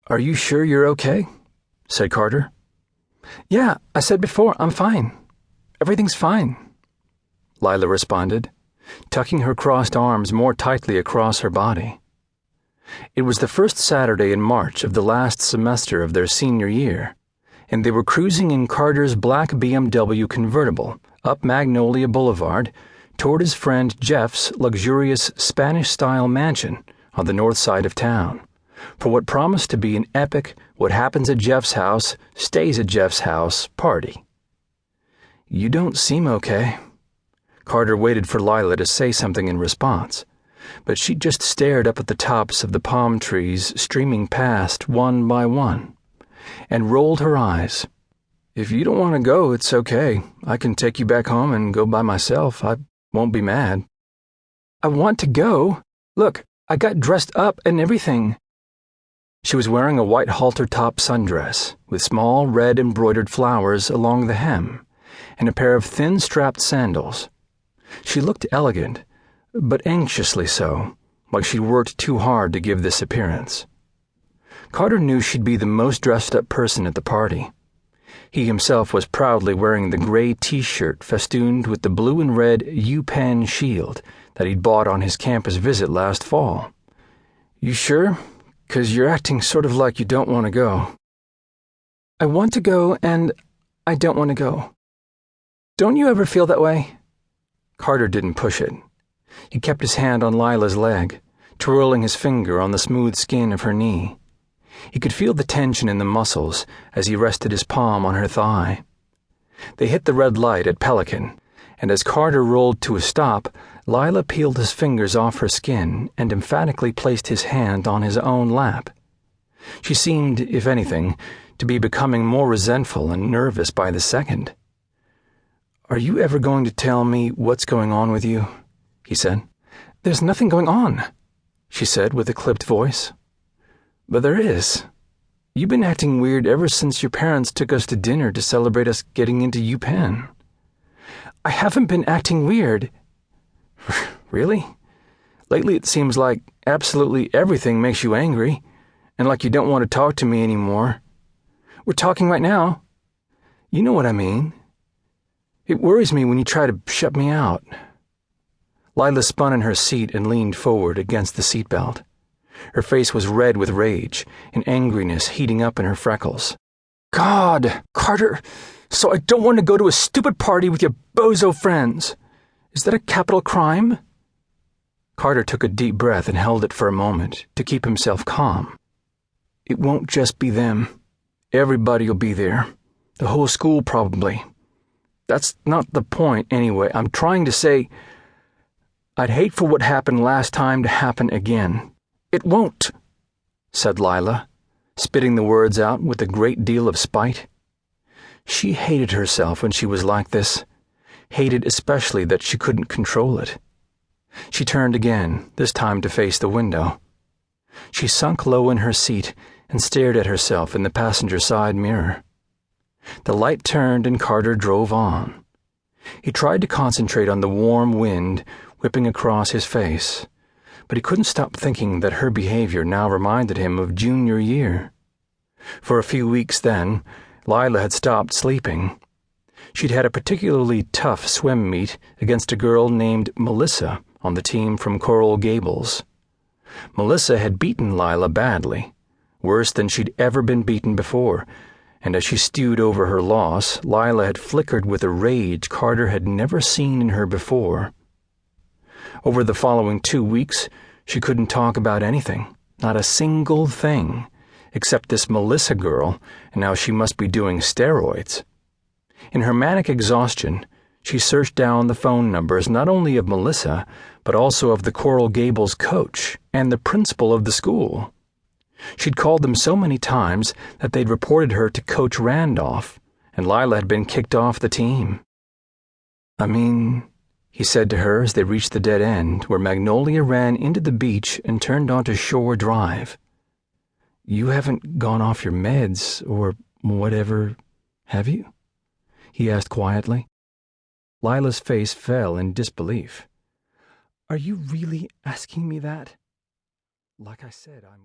"Are you sure you're okay?" said Carter. "Yeah, I said before, I'm fine. Everything's fine," Lilah responded, tucking her crossed arms more tightly across her body. It was the first Saturday in March of the last semester of their senior year, and they were cruising in Carter's black BMW convertible up Magnolia Boulevard toward his friend Jeff's luxurious Spanish-style mansion on the north side of town, for what promised to be an epic what happens at Jeff's house stays at Jeff's house party. "You don't seem okay." Carter waited for Lilah to say something in response, but she just stared up at the tops of the palm trees streaming past one by one, and rolled her eyes. "If you don't want to go, it's okay. I can take you back home and go by myself. I won't be mad." "I want to go. Look, I got dressed up and everything." She was wearing a white halter-top sundress with small red embroidered flowers along the hem and a pair of thin-strapped sandals. She looked elegant, but anxiously so, like she'd worked too hard to give this appearance. Carter knew she'd be the most dressed-up person at the party. He himself was proudly wearing the gray T-shirt festooned with the blue and red UPenn shield that he'd bought on his campus visit last fall. "You sure? 'Cause you're acting sort of like you don't want to go." "I want to go and I don't want to go. Don't you ever feel that way?" Carter didn't push it. He kept his hand on Lilah's leg, twirling his finger on the smooth skin of her knee. He could feel the tension in the muscles as he rested his palm on her thigh. They hit the red light at Pelican, and as Carter rolled to a stop, Lilah peeled his fingers off her skin and emphatically placed his hand on his own lap. She seemed, if anything, to be becoming more resentful and nervous by the second. "Are you ever going to tell me what's going on with you?" he said. "There's nothing going on," she said with a clipped voice. "But there is. You've been acting weird ever since your parents took us to dinner to celebrate us getting into UPenn." "I haven't been acting weird." "Really? Lately it seems like absolutely everything makes you angry, and like you don't want to talk to me anymore." "We're talking right now." "You know what I mean. It worries me when you try to shut me out." Lilah spun in her seat and leaned forward against the seatbelt. Her face was red with rage, and angriness heating up in her freckles. "God, Carter, so I don't want to go to a stupid party with your bozo friends. Is that a capital crime?" Carter took a deep breath and held it for a moment to keep himself calm. "It won't just be them. Everybody'll be there. The whole school probably. That's not the point, anyway. I'm trying to say, I'd hate for what happened last time to happen again." "It won't," said Lilah, spitting the words out with a great deal of spite. She hated herself when she was like this, hated especially that she couldn't control it. She turned again, this time to face the window. She sunk low in her seat and stared at herself in the passenger side mirror. The light turned and Carter drove on. He tried to concentrate on the warm wind whipping across his face, but he couldn't stop thinking that her behavior now reminded him of junior year. For a few weeks then, Lilah had stopped sleeping. She'd had a particularly tough swim meet against a girl named Melissa on the team from Coral Gables. Melissa had beaten Lilah badly, worse than she'd ever been beaten before, and as she stewed over her loss, Lilah had flickered with a rage Carter had never seen in her before. Over the following 2 weeks, she couldn't talk about anything, not a single thing, except this Melissa girl, and how she must be doing steroids. In her manic exhaustion, she searched down the phone numbers not only of Melissa, but also of the Coral Gables coach and the principal of the school. She'd called them so many times that they'd reported her to Coach Randolph, and Lilah had been kicked off the team. "I mean," he said to her as they reached the dead end where Magnolia ran into the beach and turned onto Shore Drive, "you haven't gone off your meds or whatever, have you?" he asked quietly. Lilah's face fell in disbelief. "Are you really asking me that?" "Like I said, I'm